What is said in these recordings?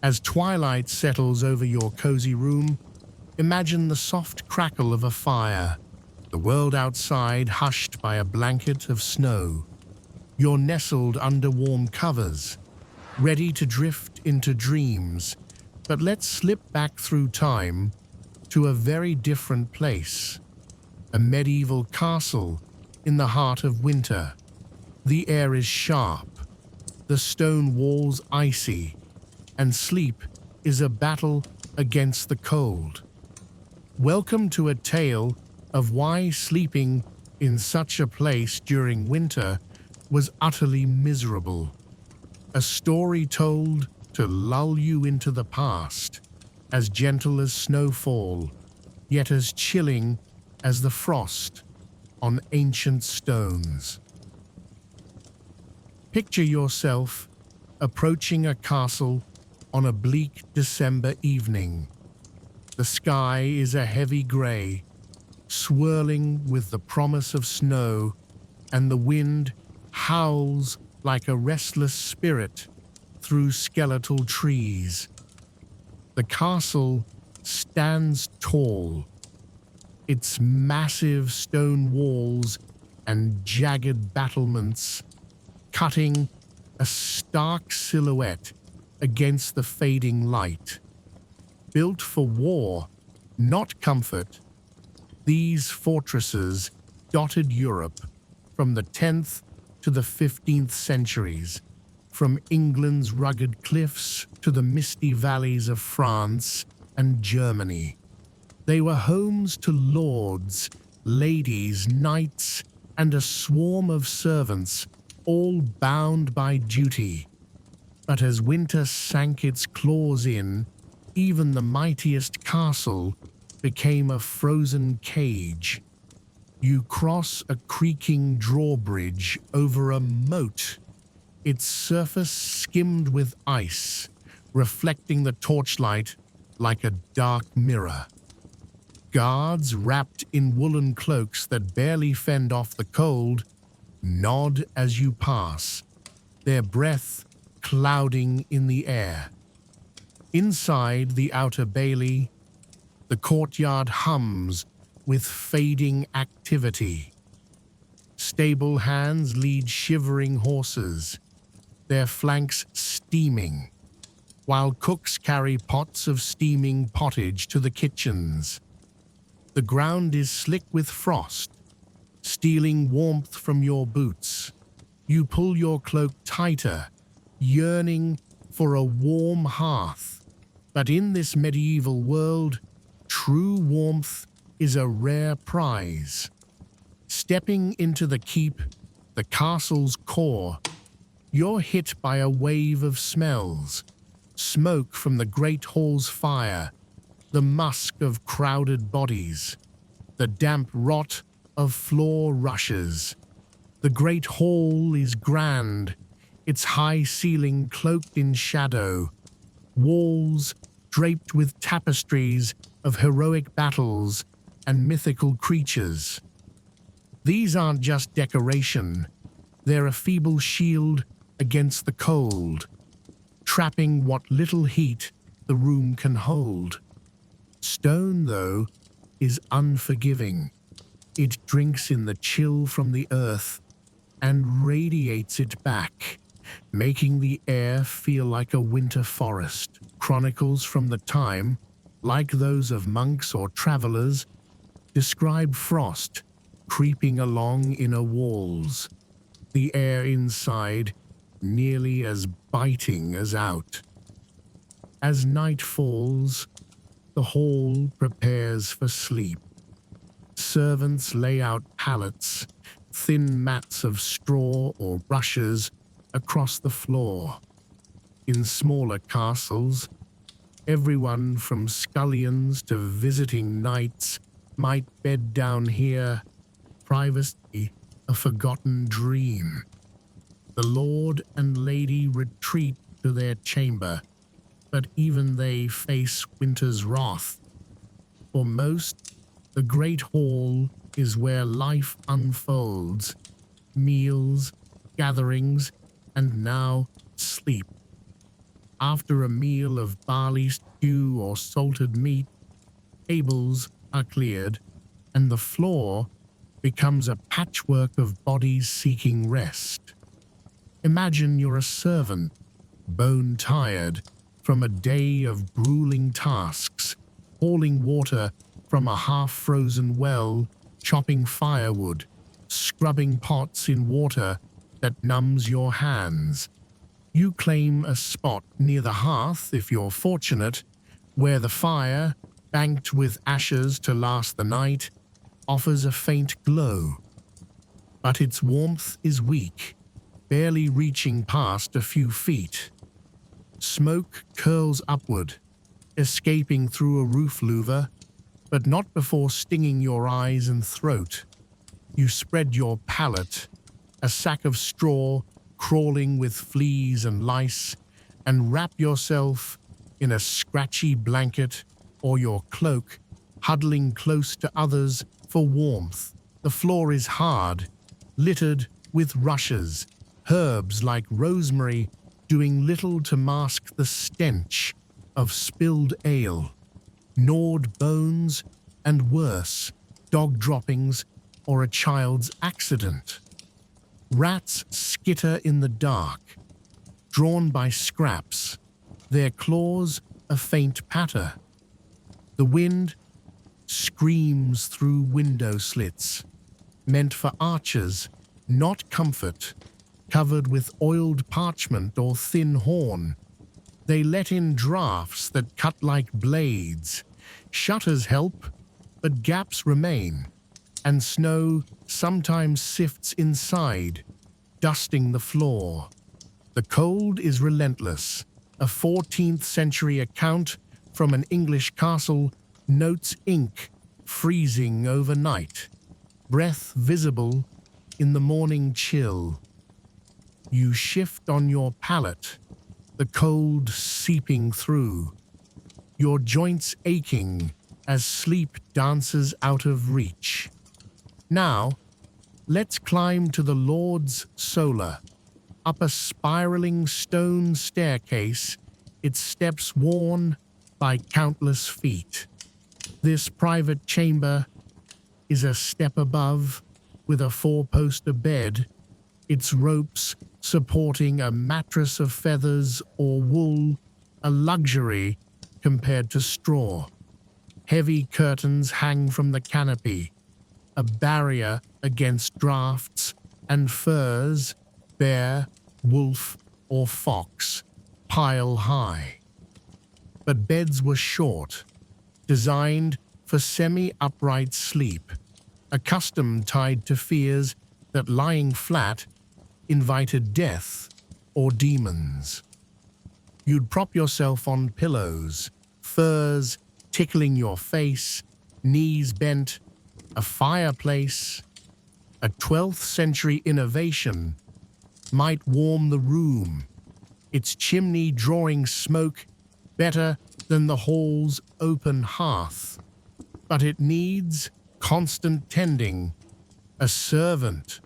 As twilight settles over your cozy room, imagine the soft crackle of a fire, the world outside hushed by a blanket of snow. You're nestled under warm covers, ready to drift into dreams. But let's slip back through time to a very different place. A medieval castle in the heart of winter. The air is sharp, the stone walls icy, and sleep is a battle against the cold. Welcome to a tale of why sleeping in such a place during winter was utterly miserable. A story told to lull you into the past, as gentle as snowfall, yet as chilling as the frost on ancient stones. Picture yourself approaching a castle on a bleak December evening. The sky is a heavy gray, swirling with the promise of snow, and the wind howls like a restless spirit through skeletal trees. The castle stands tall, its massive stone walls and jagged battlements cutting a stark silhouette against the fading light. Built for war, not comfort, these fortresses dotted Europe from the 10th to the 15th centuries, from England's rugged cliffs to the misty valleys of France and Germany. They were homes to lords, ladies, knights, and a swarm of servants, all bound by duty. But as winter sank its claws in, even the mightiest castle became a frozen cage. You cross a creaking drawbridge over a moat, its surface skimmed with ice, reflecting the torchlight like a dark mirror. Guards wrapped in woolen cloaks that barely fend off the cold nod as you pass, their breath clouding in the air. Inside the outer bailey, the courtyard hums with fading activity. Stable hands lead shivering horses, their flanks steaming, while cooks carry pots of steaming pottage to the kitchens. The ground is slick with frost, stealing warmth from your boots. You pull your cloak tighter, yearning for a warm hearth. But in this medieval world, true warmth is a rare prize. Stepping into the keep, the castle's core, you're hit by a wave of smells. Smoke from the great hall's fire, the musk of crowded bodies, the damp rot of floor rushes. The great hall is grand, its high ceiling cloaked in shadow, walls draped with tapestries of heroic battles and mythical creatures. These aren't just decoration, they're a feeble shield against the cold, trapping what little heat the room can hold. Stone, though, is unforgiving. It drinks in the chill from the earth and radiates it back, making the air feel like a winter forest. Chronicles from the time, like those of monks or travelers, describe frost creeping along inner walls, the air inside nearly as biting as out. As night falls, the hall prepares for sleep. Servants lay out pallets, thin mats of straw or rushes across the floor. In smaller castles, everyone from scullions to visiting knights might bed down here, privacy a forgotten dream. The lord and lady retreat to their chamber, but even they face winter's wrath. For most, the great hall is where life unfolds, meals, gatherings, and now sleep. After a meal of barley stew or salted meat, tables are cleared, and the floor becomes a patchwork of bodies seeking rest. Imagine you're a servant, bone-tired from a day of grueling tasks, hauling water from a half-frozen well, chopping firewood, scrubbing pots in water that numbs your hands. You claim a spot near the hearth, if you're fortunate, where the fire, banked with ashes to last the night, offers a faint glow. But its warmth is weak, barely reaching past a few feet. Smoke curls upward, escaping through a roof louver, but not before stinging your eyes and throat. You spread your pallet, a sack of straw crawling with fleas and lice, and wrap yourself in a scratchy blanket or your cloak, huddling close to others for warmth. The floor is hard, littered with rushes, herbs like rosemary doing little to mask the stench of spilled ale, gnawed bones, and worse, dog droppings or a child's accident. Rats skitter in the dark, drawn by scraps, their claws a faint patter. The wind screams through window slits, meant for archers, not comfort, covered with oiled parchment or thin horn. They let in drafts that cut like blades. Shutters help, but gaps remain, and snow sometimes sifts inside, dusting the floor. The cold is relentless. A 14th century account from an English castle notes ink freezing overnight, breath visible in the morning chill. You shift on your pallet, the cold seeping through, your joints aching as sleep dances out of reach. Now, let's climb to the Lord's Solar. Up a spiraling stone staircase, its steps worn by countless feet. This private chamber is a step above, with a four-poster bed, its ropes supporting a mattress of feathers or wool, a luxury compared to straw. Heavy curtains hang from the canopy, a barrier against drafts and furs, bear, wolf, or fox, pile high. But beds were short, designed for semi-upright sleep, a custom tied to fears that lying flat invited death or demons. You'd prop yourself on pillows, furs tickling your face, knees bent, a fireplace, a 12th century innovation, might warm the room, its chimney drawing smoke better than the hall's open hearth. But it needs constant tending. A servant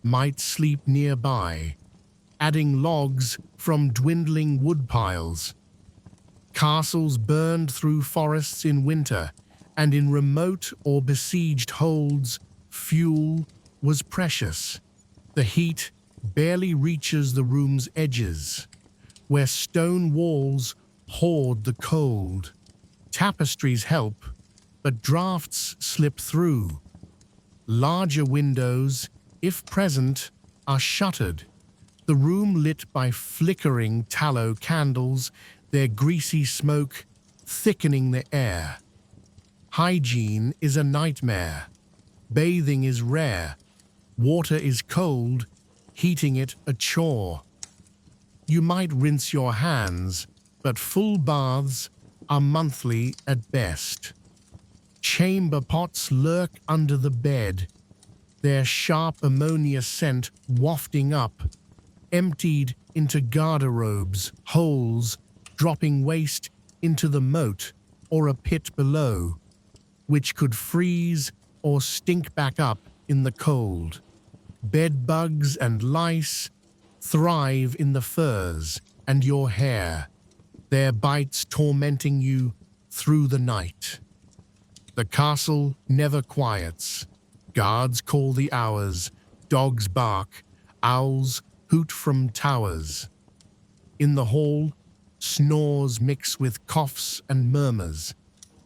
might sleep nearby, adding logs from dwindling woodpiles. Castles burned through forests in winter, and in remote or besieged holds, fuel was precious. The heat barely reaches the room's edges, where stone walls hoard the cold. Tapestries help, but drafts slip through. Larger windows, if present, are shuttered, the room lit by flickering tallow candles, their greasy smoke thickening the air. Hygiene is a nightmare. Bathing is rare. Water is cold, heating it a chore. You might rinse your hands, but full baths are monthly at best. Chamber pots lurk under the bed, their sharp ammonia scent wafting up, emptied into garderobes, holes, dropping waste into the moat or a pit below, which could freeze or stink back up in the cold. Bed bugs and lice thrive in the furs and your hair, their bites tormenting you through the night. The castle never quiets. Guards call the hours, dogs bark, owls hoot from towers. In the hall, snores mix with coughs and murmurs.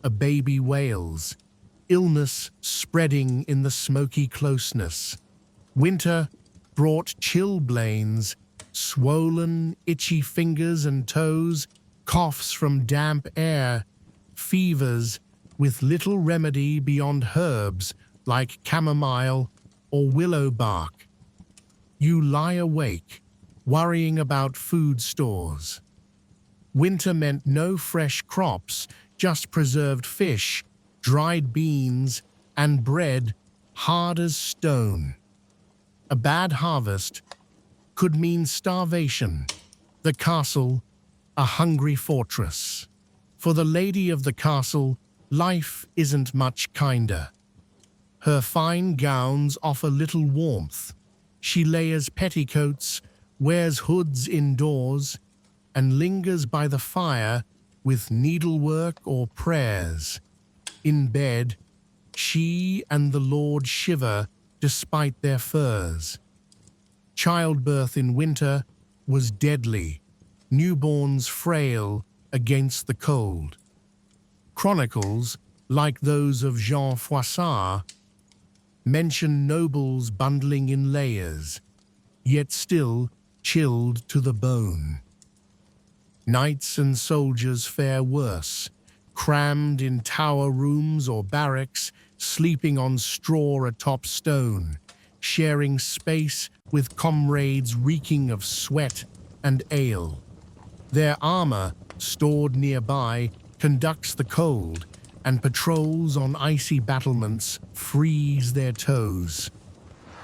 A baby wails, illness spreading in the smoky closeness. Winter brought chilblains, swollen, itchy fingers and toes, coughs from damp air, fevers with little remedy beyond herbs like chamomile or willow bark. You lie awake, worrying about food stores. Winter meant no fresh crops, just preserved fish, dried beans, and bread hard as stone. A bad harvest could mean starvation, the castle a hungry fortress. For the lady of the castle, life isn't much kinder. Her fine gowns offer little warmth. She layers petticoats, wears hoods indoors, and lingers by the fire with needlework or prayers. In bed, she and the Lord shiver despite their furs. Childbirth in winter was deadly, newborns frail against the cold. Chronicles, like those of Jean Froissart, mention nobles bundling in layers, yet still chilled to the bone. Knights and soldiers fare worse, crammed in tower rooms or barracks, sleeping on straw atop stone, sharing space with comrades reeking of sweat and ale. Their armor, stored nearby, conducts the cold, and patrols on icy battlements freeze their toes.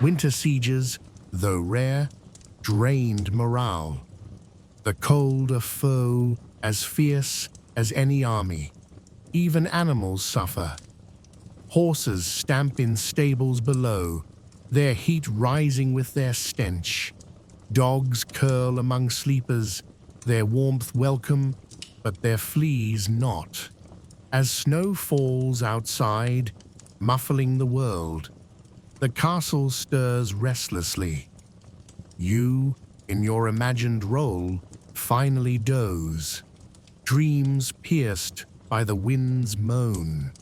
Winter sieges, though rare, drained morale. The cold a foe as fierce as any army. Even animals suffer. Horses stamp in stables below, their heat rising with their stench. Dogs curl among sleepers, their warmth welcome, but their fleas not. As snow falls outside, muffling the world, the castle stirs restlessly. You, in your imagined role, finally doze, dreams pierced by the wind's moan.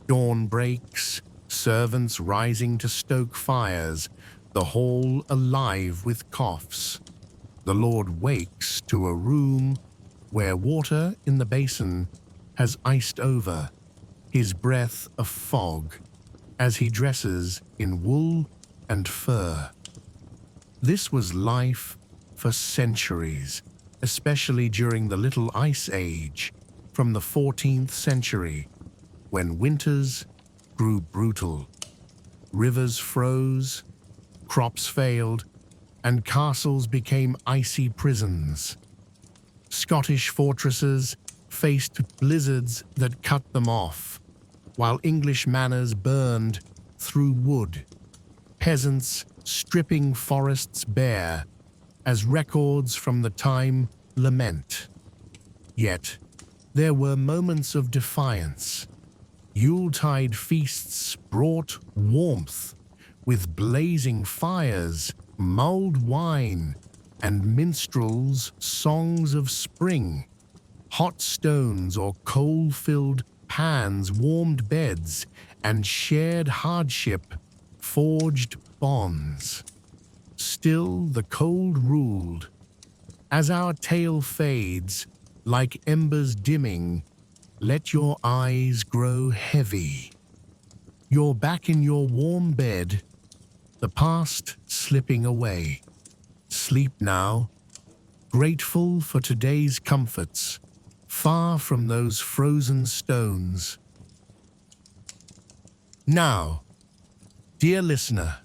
Dawn breaks, servants rising to stoke fires, the hall alive with coughs. The Lord wakes to a room where water in the basin has iced over, his breath a fog, as he dresses in wool and fur. This was life for centuries, especially during the Little Ice Age, from the 14th century, when winters grew brutal. Rivers froze, crops failed, and castles became icy prisons. Scottish fortresses faced blizzards that cut them off, while English manors burned through wood. Peasants stripping forests bare, as records from the time lament. Yet, there were moments of defiance. Yuletide feasts brought warmth, with blazing fires, mulled wine, and minstrels' songs of spring. Hot stones or coal-filled pans warmed beds, and shared hardship forged bonds. Still the cold ruled. As our tale fades, like embers dimming, let your eyes grow heavy. You're back in your warm bed, the past slipping away. Sleep now, grateful for today's comforts, far from those frozen stones. Now, dear listener,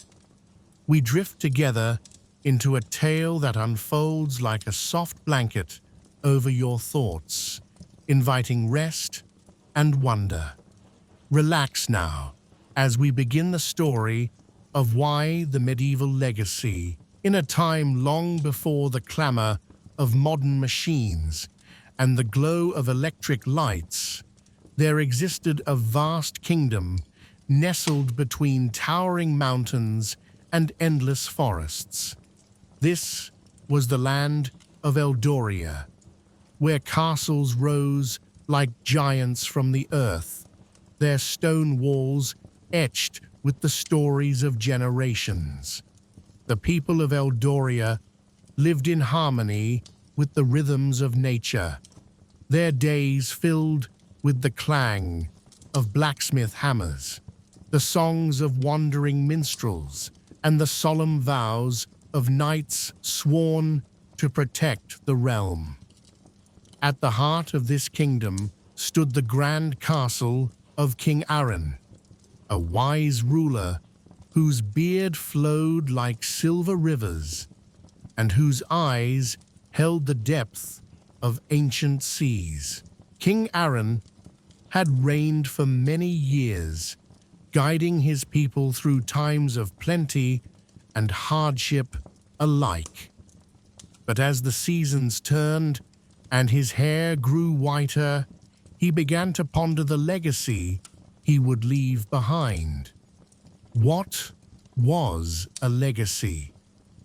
we drift together into a tale that unfolds like a soft blanket over your thoughts, inviting rest and wonder. Relax now as we begin the story of why the medieval legacy, in a time long before the clamor of modern machines and the glow of electric lights, there existed a vast kingdom nestled between towering mountains and endless forests. This was the land of Eldoria, where castles rose like giants from the earth, their stone walls etched with the stories of generations. The people of Eldoria lived in harmony with the rhythms of nature, their days filled with the clang of blacksmith hammers, the songs of wandering minstrels, and the solemn vows of knights sworn to protect the realm. At the heart of this kingdom stood the grand castle of King Aaron, a wise ruler whose beard flowed like silver rivers and whose eyes held the depth of ancient seas. King Aaron had reigned for many years, guiding his people through times of plenty and hardship alike. But as the seasons turned and his hair grew whiter, he began to ponder the legacy he would leave behind. What was a legacy?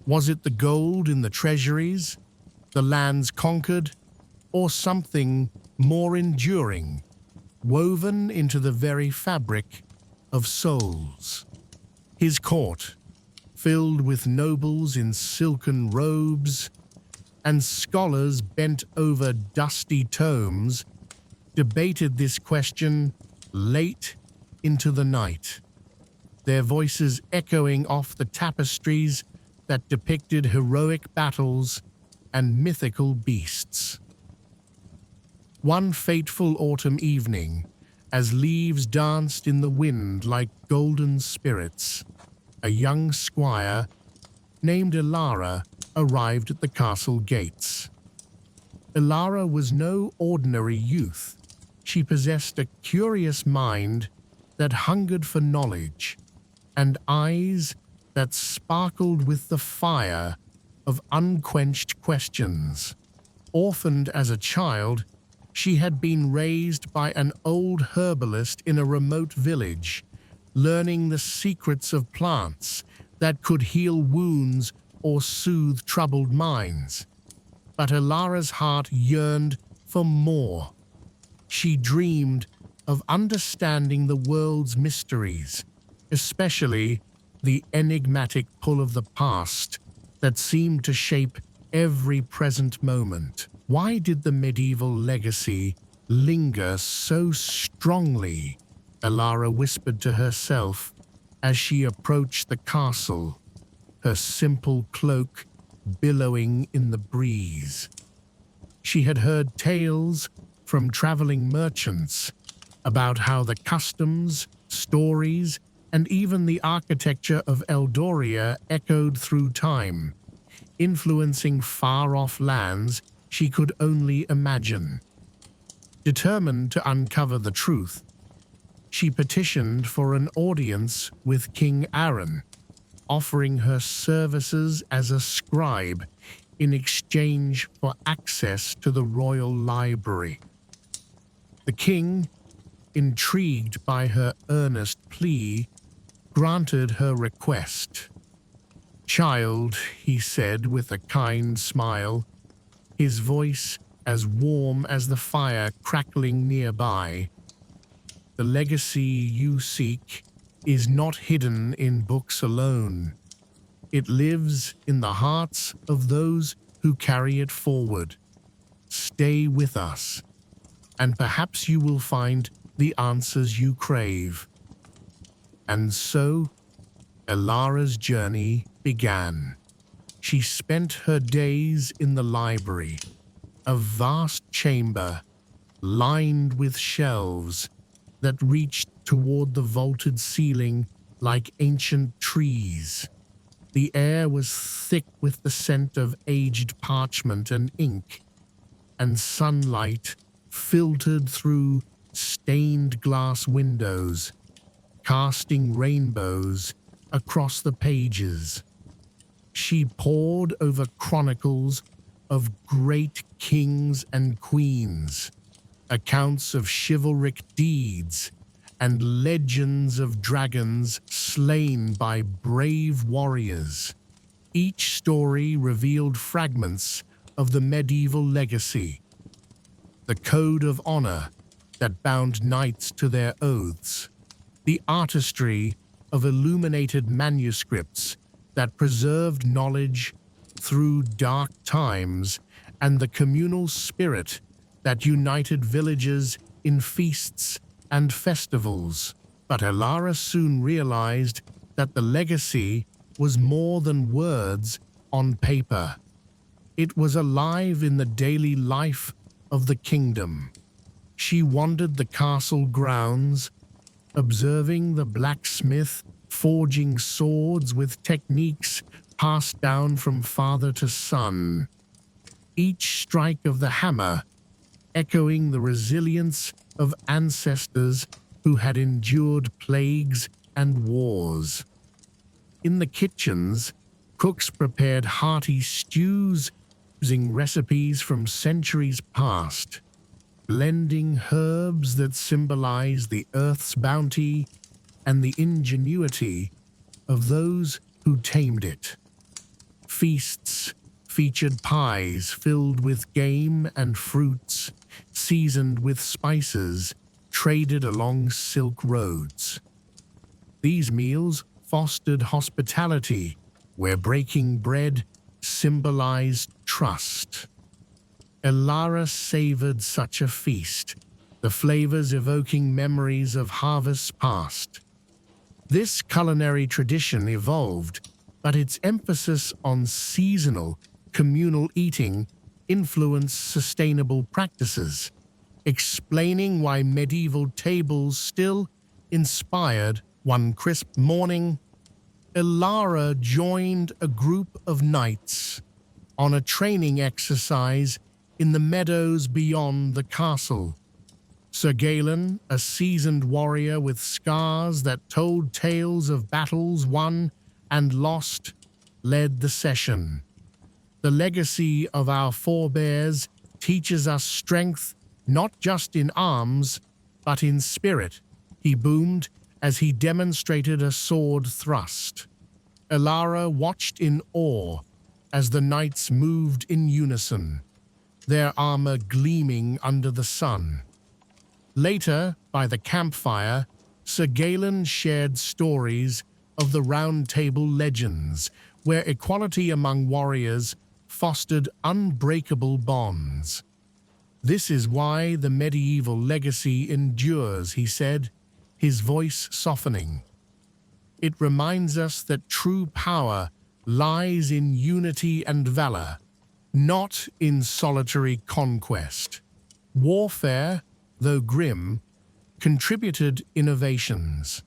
Was it the gold in the treasuries, the lands conquered, or something more enduring, woven into the very fabric of souls? His court, filled with nobles in silken robes and scholars bent over dusty tomes, debated this question late into the night, their voices echoing off the tapestries that depicted heroic battles and mythical beasts. One fateful autumn evening, as leaves danced in the wind like golden spirits, a young squire named Ilara arrived at the castle gates. Ilara was no ordinary youth. She possessed a curious mind that hungered for knowledge and eyes that sparkled with the fire of unquenched questions. Orphaned as a child, she had been raised by an old herbalist in a remote village, learning the secrets of plants that could heal wounds or soothe troubled minds. But Ilara's heart yearned for more. She dreamed of understanding the world's mysteries, especially the enigmatic pull of the past that seemed to shape every present moment. Why did the medieval legacy linger so strongly? Ilara whispered to herself as she approached the castle, her simple cloak billowing in the breeze. She had heard tales from traveling merchants about how the customs, stories, and even the architecture of Eldoria echoed through time, influencing far-off lands she could only imagine. Determined to uncover the truth, she petitioned for an audience with King Aaron, offering her services as a scribe in exchange for access to the royal library. The king, intrigued by her earnest plea, granted her request. "Child," he said with a kind smile, his voice as warm as the fire crackling nearby, "the legacy you seek is not hidden in books alone. It lives in the hearts of those who carry it forward. Stay with us, and perhaps you will find the answers you crave." And so, Ilara's journey began. She spent her days in the library, a vast chamber lined with shelves that reached toward the vaulted ceiling like ancient trees. The air was thick with the scent of aged parchment and ink, and sunlight filtered through stained glass windows, casting rainbows across the pages. She pored over chronicles of great kings and queens, accounts of chivalric deeds, and legends of dragons slain by brave warriors. Each story revealed fragments of the medieval legacy, the code of honor that bound knights to their oaths, the artistry of illuminated manuscripts that preserved knowledge through dark times, and the communal spirit that united villages in feasts and festivals. But Elara soon realized that the legacy was more than words on paper. It was alive in the daily life of the kingdom. She wandered the castle grounds, observing the blacksmith forging swords with techniques passed down from father to son. Each strike of the hammer echoing the resilience of ancestors who had endured plagues and wars. In the kitchens, cooks prepared hearty stews using recipes from centuries past, blending herbs that symbolize the earth's bounty and the ingenuity of those who tamed it. Feasts featured pies filled with game and fruits, seasoned with spices traded along silk roads. These meals fostered hospitality, where breaking bread symbolized trust. Elara savored such a feast, the flavors evoking memories of harvests past. This culinary tradition evolved, but its emphasis on seasonal, communal eating influenced sustainable practices, explaining why medieval tables still inspired. One crisp morning, Elara joined a group of knights on a training exercise in the meadows beyond the castle. Sir Galen, a seasoned warrior with scars that told tales of battles won and lost, led the session. The legacy of our forebears teaches us strength not just in arms, but in spirit, he boomed as he demonstrated a sword thrust. Elara watched in awe as the knights moved in unison, their armor gleaming under the sun. Later, by the campfire, Sir Galen shared stories of the Round Table legends, where equality among warriors fostered unbreakable bonds. This is why the medieval legacy endures, he said, his voice softening. It reminds us that true power lies in unity and valor, not in solitary conquest. Warfare, though grim, contributed innovations.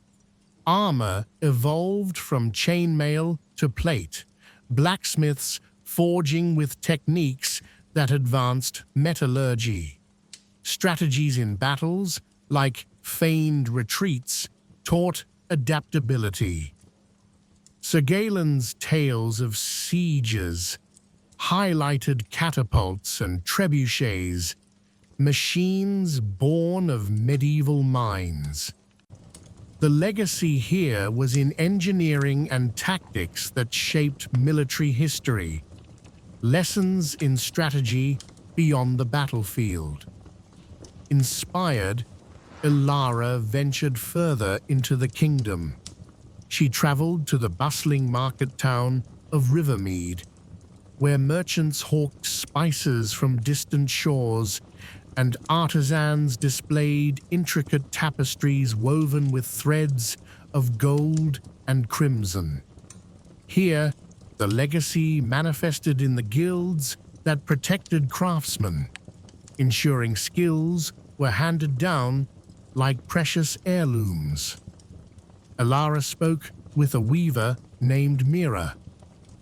Armor evolved from chainmail to plate, blacksmiths forging with techniques that advanced metallurgy. Strategies in battles, like feigned retreats, taught adaptability. Sir Galen's tales of sieges highlighted catapults and trebuchets, machines born of medieval minds. The legacy here was in engineering and tactics that shaped military history, lessons in strategy beyond the battlefield. Inspired, Elara ventured further into the kingdom. She traveled to the bustling market town of Rivermead, where merchants hawked spices from distant shores and artisans displayed intricate tapestries woven with threads of gold and crimson. Here, the legacy manifested in the guilds that protected craftsmen, ensuring skills were handed down like precious heirlooms. Elara spoke with a weaver named Mira,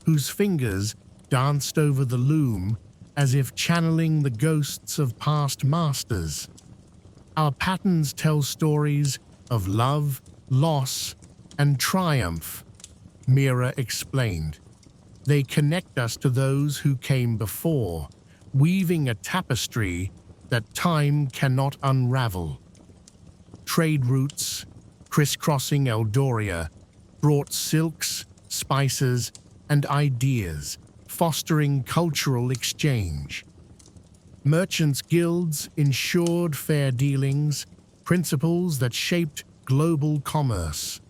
whose fingers danced over the loom as if channeling the ghosts of past masters. Our patterns tell stories of love, loss, and triumph, Mira explained. They connect us to those who came before, weaving a tapestry that time cannot unravel. Trade routes, crisscrossing Eldoria, brought silks, spices, and ideas, fostering cultural exchange. Merchants' guilds ensured fair dealings, principles that shaped global commerce.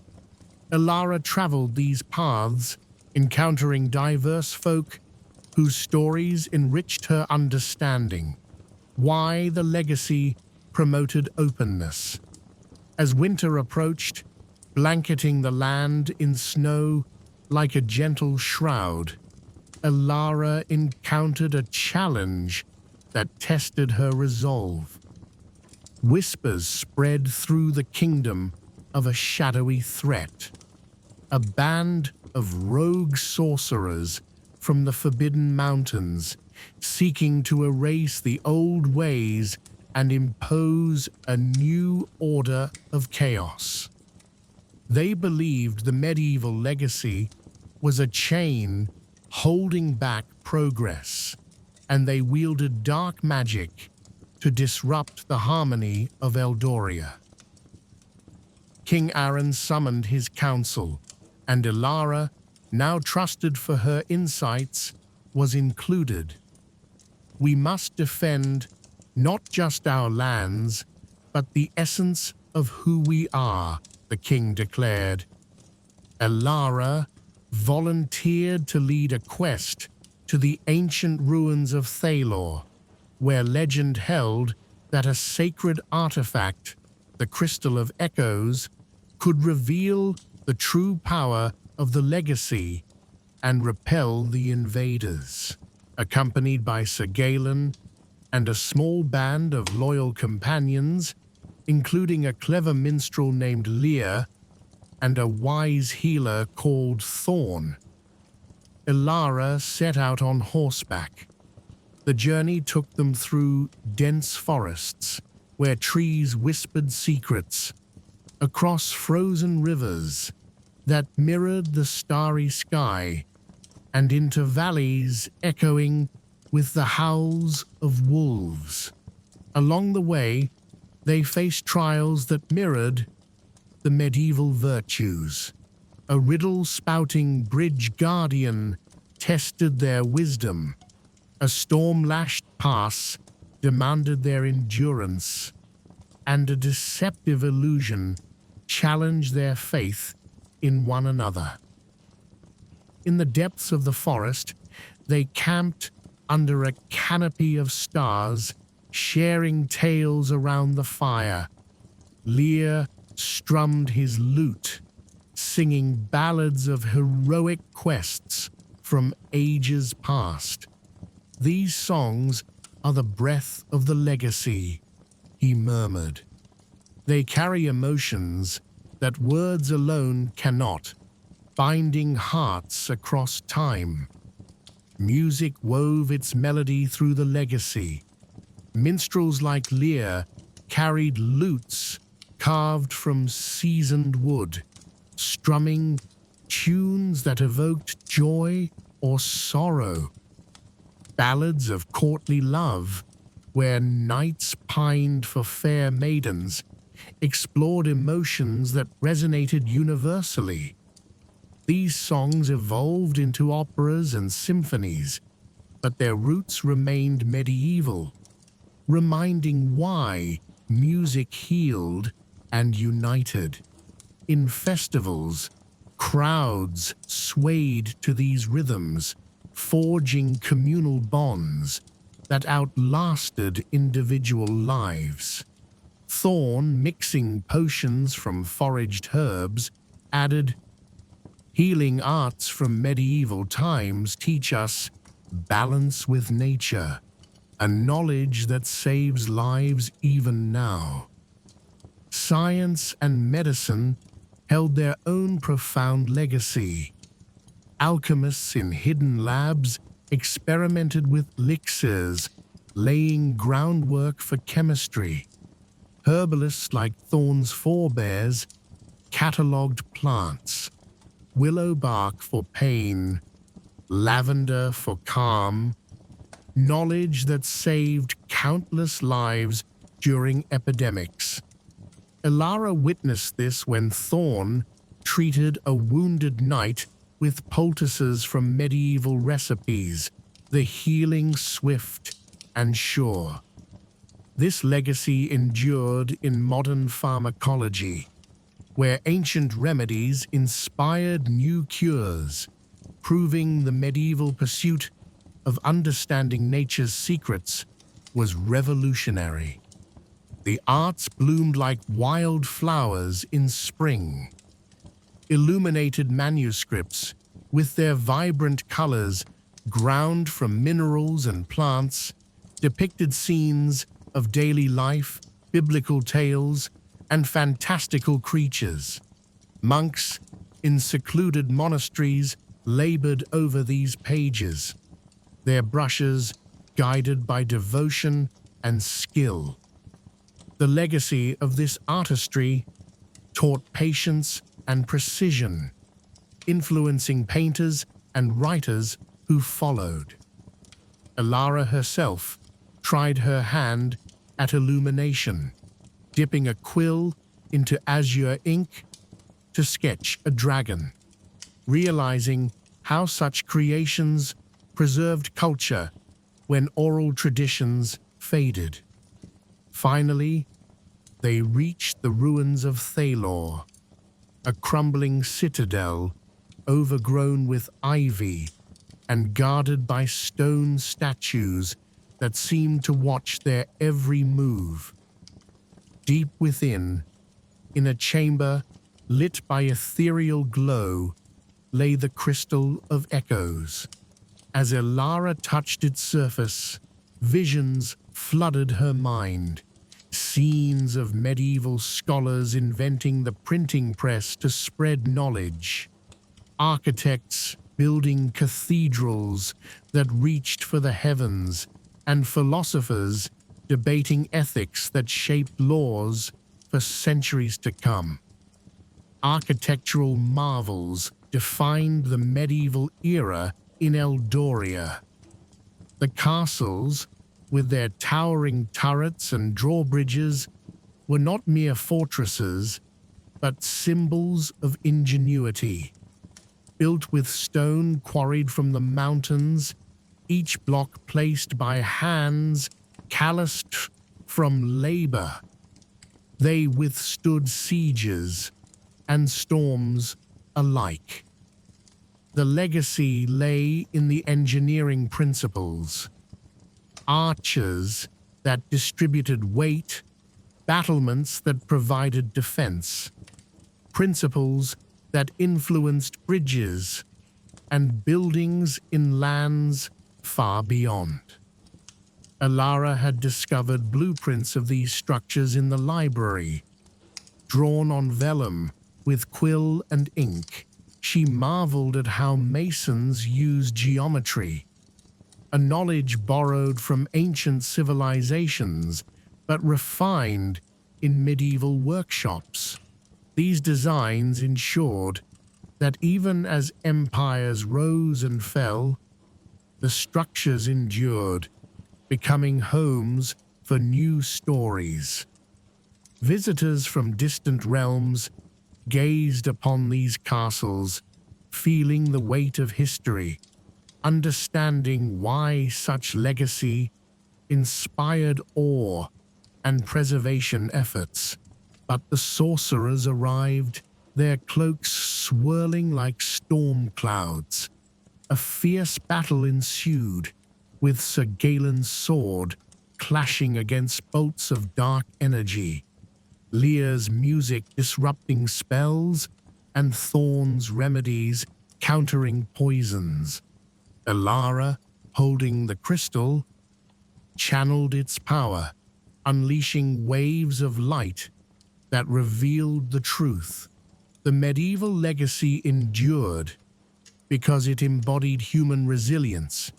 Elara traveled these paths, encountering diverse folk whose stories enriched her understanding. Why the legacy promoted openness. As winter approached, blanketing the land in snow like a gentle shroud, Elara encountered a challenge that tested her resolve. Whispers spread through the kingdom of a shadowy threat. A band of rogue sorcerers from the Forbidden Mountains, seeking to erase the old ways and impose a new order of chaos. They believed the medieval legacy was a chain holding back progress, and they wielded dark magic to disrupt the harmony of Eldoria. King Aaron summoned his council, and Elara, now trusted for her insights, was included. We must defend not just our lands, but the essence of who we are, the king declared. Elara volunteered to lead a quest to the ancient ruins of Thalor, where legend held that a sacred artifact, the Crystal of Echoes, could reveal the true power of the legacy and repel the invaders. Accompanied by Sir Galen and a small band of loyal companions, including a clever minstrel named Lear and a wise healer called Thorn, Elara set out on horseback. The journey took them through dense forests, where trees whispered secrets, across frozen rivers that mirrored the starry sky, and into valleys echoing with the howls of wolves. Along the way, they faced trials that mirrored the medieval virtues. A riddle-spouting bridge guardian tested their wisdom. A storm-lashed pass demanded their endurance, and a deceptive illusion challenged their faith in one another. In the depths of the forest, they camped under a canopy of stars, sharing tales around the fire. Lear strummed his lute, singing ballads of heroic quests from ages past. "These songs are the breath of the legacy," he murmured. "They carry emotions that words alone cannot, binding hearts across time." Music wove its melody through the legacy. Minstrels like Lear carried lutes carved from seasoned wood, strumming tunes that evoked joy or sorrow. Ballads of courtly love, where knights pined for fair maidens, explored emotions that resonated universally. These songs evolved into operas and symphonies, but their roots remained medieval, reminding why music healed and united. In festivals, crowds swayed to these rhythms, forging communal bonds that outlasted individual lives. Thorn, mixing potions from foraged herbs, added, "Healing arts from medieval times teach us balance with nature, a knowledge that saves lives even now." Science and medicine held their own profound legacy. Alchemists in hidden labs experimented with elixirs, laying groundwork for chemistry. Herbalists like Thorn's forebears catalogued plants, willow bark for pain, lavender for calm, knowledge that saved countless lives during epidemics. Elara witnessed this when Thorn treated a wounded knight with poultices from medieval recipes, the healing swift and sure. This legacy endured in modern pharmacology, where ancient remedies inspired new cures, proving the medieval pursuit of understanding nature's secrets was revolutionary. The arts bloomed like wild flowers in spring. Illuminated manuscripts, with their vibrant colors ground from minerals and plants, depicted scenes of daily life, biblical tales, and fantastical creatures. Monks in secluded monasteries labored over these pages, their brushes guided by devotion and skill. The legacy of this artistry taught patience and precision, influencing painters and writers who followed. Elara herself tried her hand at illumination, dipping a quill into azure ink to sketch a dragon, realizing how such creations preserved culture when oral traditions faded. Finally, they reached the ruins of Thalor, a crumbling citadel overgrown with ivy and guarded by stone statues that seemed to watch their every move. Deep within, in a chamber lit by ethereal glow, lay the crystal of echoes. As Elara touched its surface, visions flooded her mind. Scenes of medieval scholars inventing the printing press to spread knowledge, architects building cathedrals that reached for the heavens, and philosophers debating ethics that shaped laws for centuries to come. Architectural marvels defined the medieval era in Eldoria. The castles, with their towering turrets and drawbridges, were not mere fortresses, but symbols of ingenuity. Built with stone quarried from the mountains, each block placed by hands calloused from labor, they withstood sieges and storms alike. The legacy lay in the engineering principles. Archers that distributed weight, battlements that provided defense, principles that influenced bridges, and buildings in lands far beyond. Elara had discovered blueprints of these structures in the library. Drawn on vellum with quill and ink, she marveled at how masons used geometry, a knowledge borrowed from ancient civilizations but refined in medieval workshops. These designs ensured that even as empires rose and fell, the structures endured, becoming homes for new stories. Visitors from distant realms gazed upon these castles, feeling the weight of history, understanding why such legacy inspired awe and preservation efforts. But the sorcerers arrived, their cloaks swirling like storm clouds. A fierce battle ensued, with Sir Galen's sword clashing against bolts of dark energy, Lear's music disrupting spells, and Thorn's remedies countering poisons. Elara, holding the crystal, channeled its power, unleashing waves of light that revealed the truth. The medieval legacy endured because it embodied human resilience,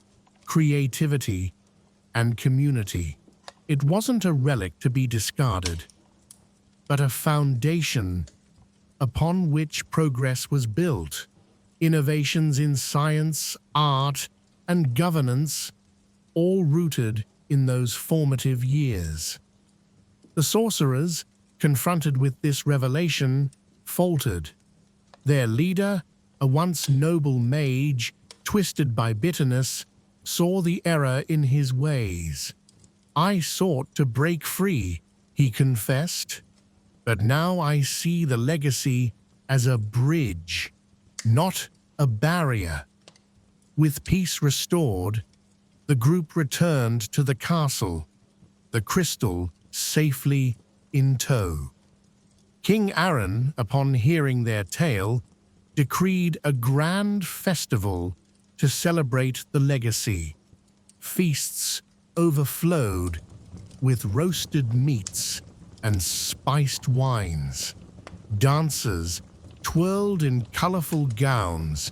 creativity, and community. It wasn't a relic to be discarded, but a foundation upon which progress was built. Innovations in science, art, and governance all rooted in those formative years. The sorcerers, confronted with this revelation, faltered. Their leader, a once noble mage, twisted by bitterness, saw the error in his ways. "I sought to break free," he confessed, "but now I see the legacy as a bridge, not a barrier." With peace restored, the group returned to the castle, the crystal safely in tow. King Aaron, upon hearing their tale, decreed a grand festival to celebrate the legacy. Feasts overflowed with roasted meats and spiced wines. Dancers twirled in colorful gowns,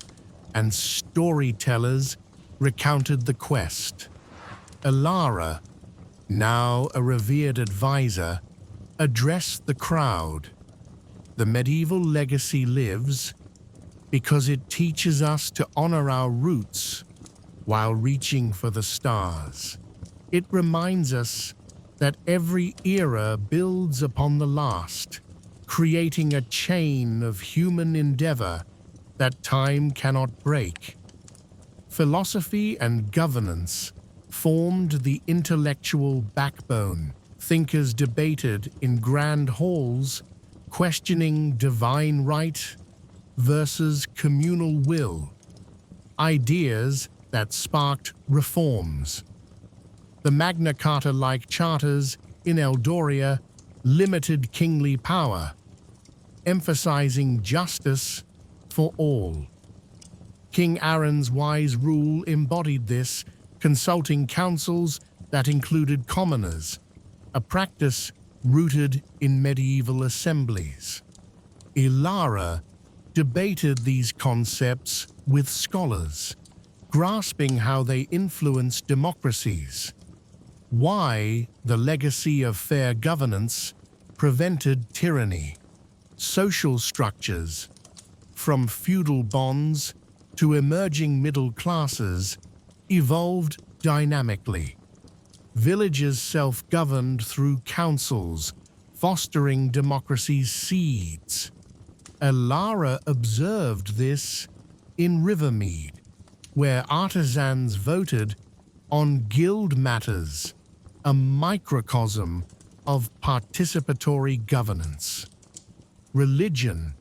and storytellers recounted the quest. Elara, now a revered advisor, addressed the crowd. "The medieval legacy lives because it teaches us to honor our roots while reaching for the stars. It reminds us that every era builds upon the last, creating a chain of human endeavor that time cannot break." Philosophy and governance formed the intellectual backbone. Thinkers debated in grand halls, questioning divine right versus communal will, ideas that sparked reforms. The Magna Carta-like charters in Eldoria limited kingly power, emphasizing justice for all. King Aaron's wise rule embodied this, consulting councils that included commoners, a practice rooted in medieval assemblies. Elara debated these concepts with scholars, grasping how they influence democracies. Why the legacy of fair governance prevented tyranny. Social structures, from feudal bonds to emerging middle classes, evolved dynamically. Villages self-governed through councils, fostering democracy's seeds. Elara observed this in Rivermead, where artisans voted on guild matters, a microcosm of participatory governance. Religion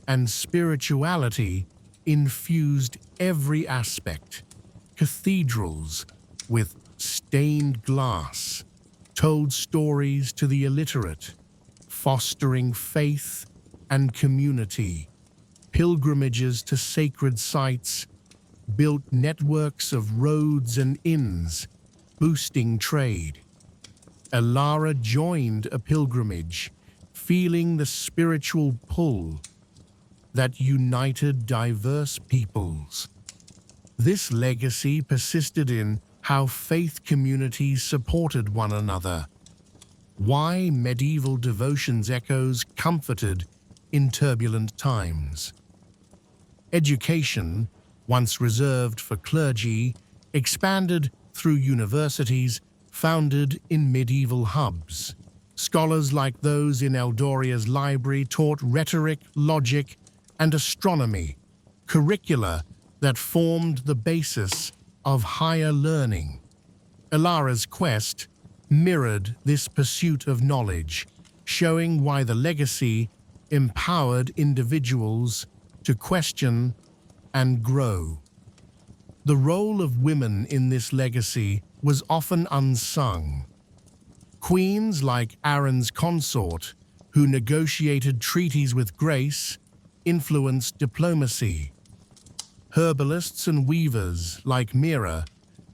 and spirituality infused every aspect. Cathedrals with stained glass told stories to the illiterate, fostering faith and community. Pilgrimages to sacred sites built networks of roads and inns, boosting trade. Elara joined a pilgrimage, feeling the spiritual pull that united diverse peoples. This legacy persisted in how faith communities supported one another, why medieval devotions echoes comforted in turbulent times. Education, once reserved for clergy, expanded through universities founded in medieval hubs. Scholars like those in Eldoria's library taught rhetoric, logic, and astronomy, curricula that formed the basis of higher learning. Elara's quest mirrored this pursuit of knowledge, showing why the legacy empowered individuals to question and grow. The role of women in this legacy was often unsung. Queens like Aaron's consort, who negotiated treaties with grace, influenced diplomacy. Herbalists and weavers like Mira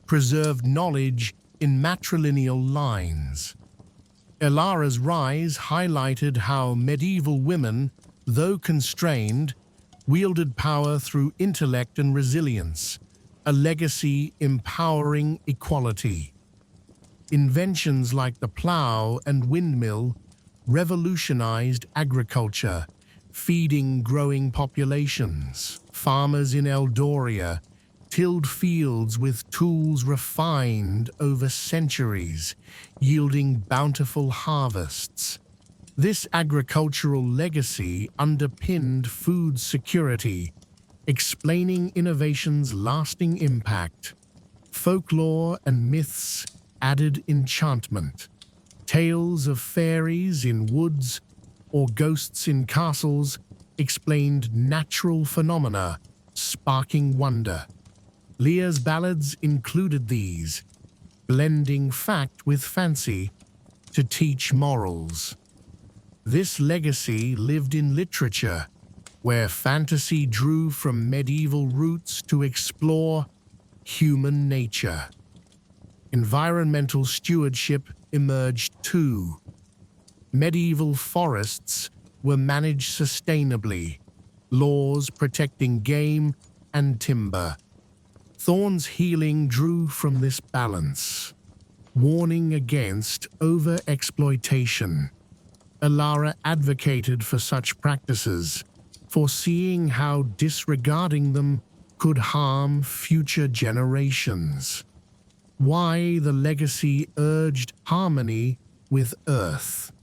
preserved knowledge in matrilineal lines. Elara's rise highlighted how medieval women, though constrained, wielded power through intellect and resilience, a legacy empowering equality. Inventions like the plow and windmill revolutionized agriculture, feeding growing populations. Farmers in Eldoria tilled fields with tools refined over centuries, yielding bountiful harvests. This agricultural legacy underpinned food security, explaining innovation's lasting impact. Folklore and myths added enchantment. Tales of fairies in woods or ghosts in castles explained natural phenomena, sparking wonder. Lear's ballads included these, blending fact with fancy to teach morals. This legacy lived in literature, where fantasy drew from medieval roots to explore human nature. Environmental stewardship emerged too. Medieval forests were managed sustainably, laws protecting game and timber. Thorne's healing drew from this balance, warning against over-exploitation. Alara advocated for such practices, foreseeing how disregarding them could harm future generations. Why the legacy urged harmony with Earth.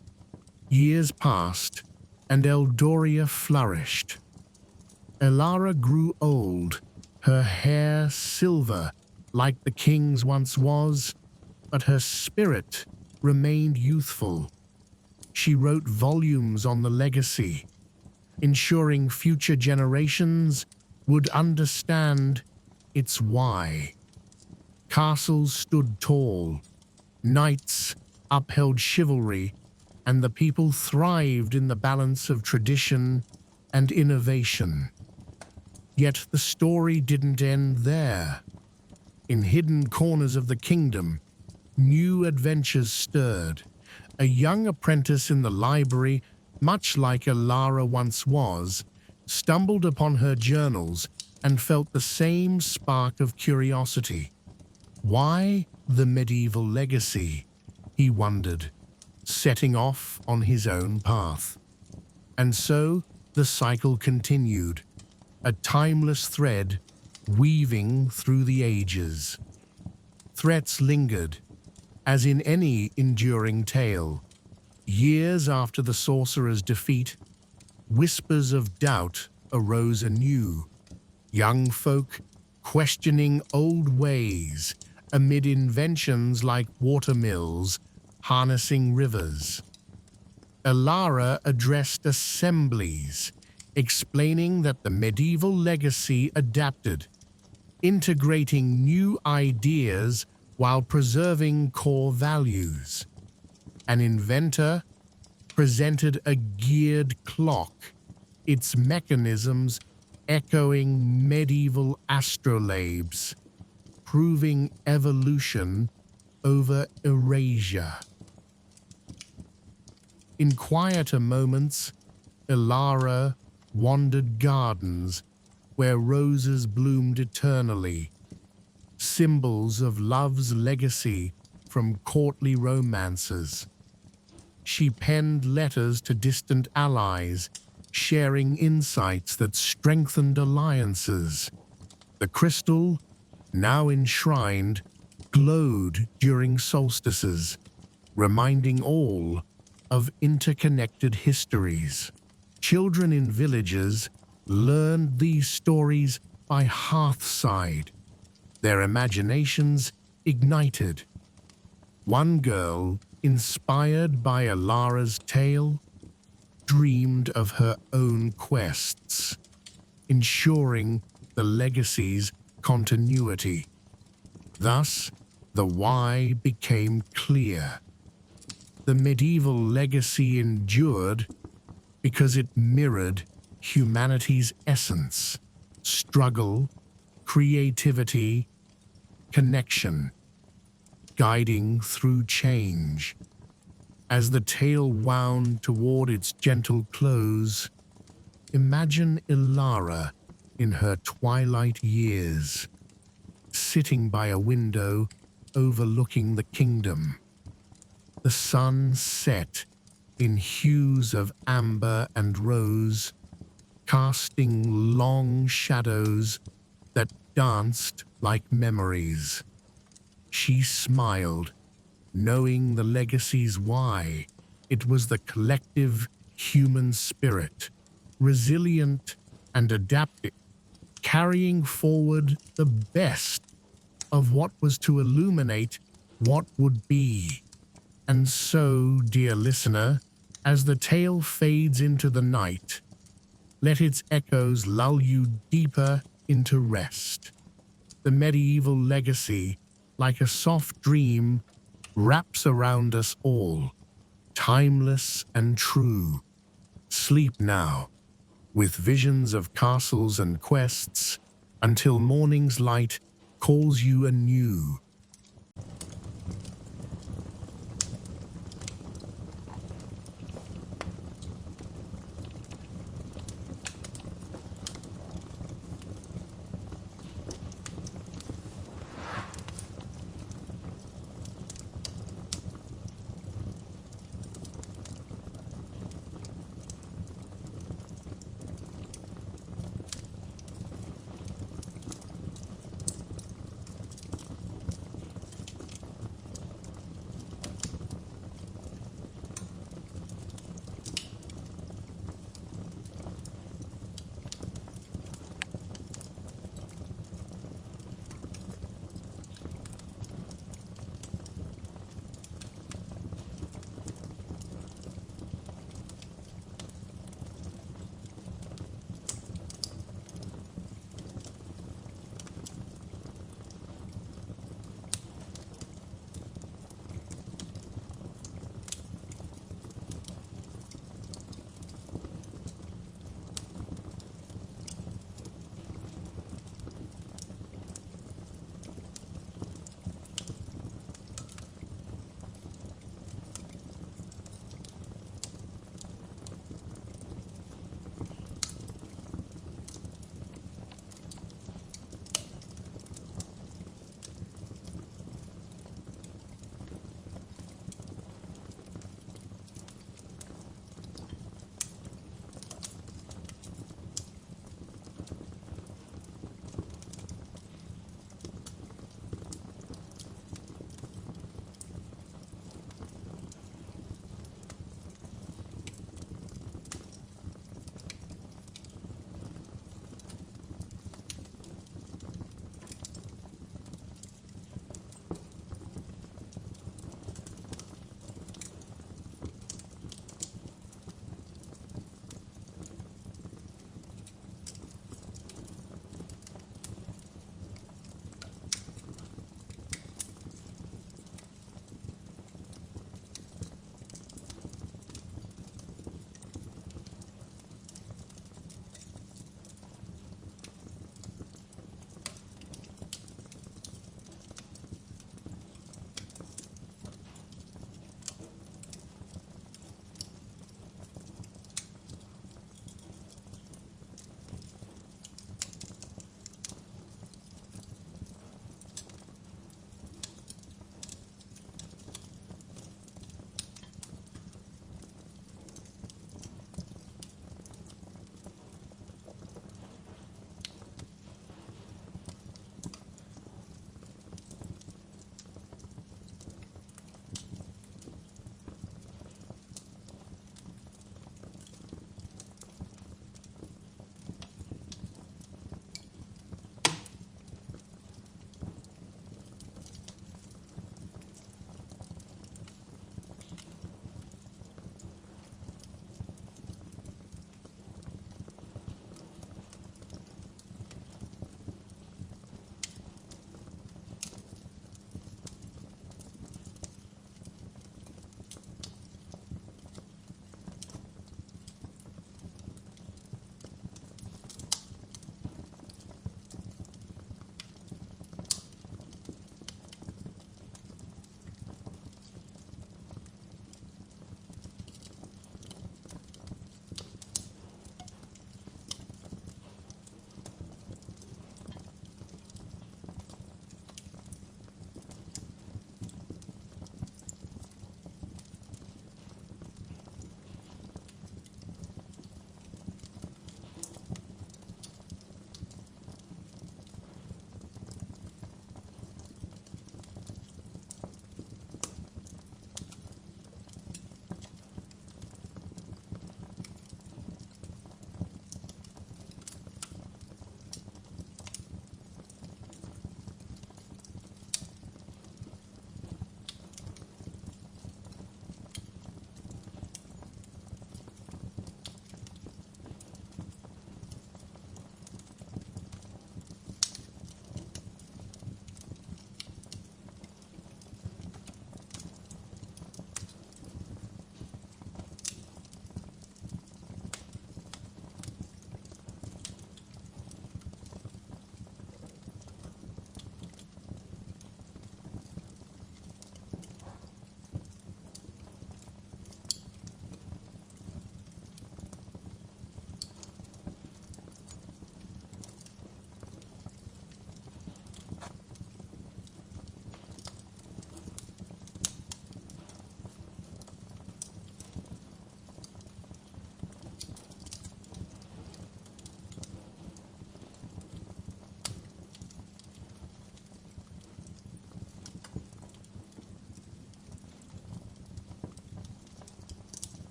Years passed, and Eldoria flourished. Alara grew old, her hair silver like the king's once was, but her spirit remained youthful. She wrote volumes on the legacy, ensuring future generations would understand its why. Castles stood tall, knights upheld chivalry, and the people thrived in the balance of tradition and innovation. Yet the story didn't end there. In hidden corners of the kingdom, new adventures stirred. A young apprentice in the library, much like Alara once was, stumbled upon her journals and felt the same spark of curiosity. Why the medieval legacy? He wondered, setting off on his own path. And so the cycle continued, a timeless thread weaving through the ages. Threats lingered, as in any enduring tale. Years after the sorcerer's defeat, whispers of doubt arose anew. Young folk questioning old ways amid inventions like watermills harnessing rivers. Alara addressed assemblies, explaining that the medieval legacy adapted, integrating new ideas while preserving core values. An inventor presented a geared clock, its mechanisms echoing medieval astrolabes, proving evolution over erasure. In quieter moments, Alara wandered gardens where roses bloomed eternally, symbols of love's legacy from courtly romances. She penned letters to distant allies, sharing insights that strengthened alliances. The crystal, now enshrined, glowed during solstices, reminding all of interconnected histories. Children in villages learned these stories by hearthside, their imaginations ignited. One girl, inspired by Alara's tale, dreamed of her own quests, ensuring the legacy's continuity. Thus, the why became clear. The medieval legacy endured because it mirrored humanity's essence: struggle, creativity, connection, guiding through change. As the tale wound toward its gentle close, imagine Alara in her twilight years, sitting by a window overlooking the kingdom. The sun set in hues of amber and rose, casting long shadows that danced like memories. She smiled, knowing the legacy's why. It was the collective human spirit, resilient and adaptive, carrying forward the best of what was to illuminate what would be. And so, dear listener, as the tale fades into the night, let its echoes lull you deeper into rest. The medieval legacy, like a soft dream, wraps around us all, timeless and true. Sleep now, with visions of castles and quests, until morning's light calls you anew.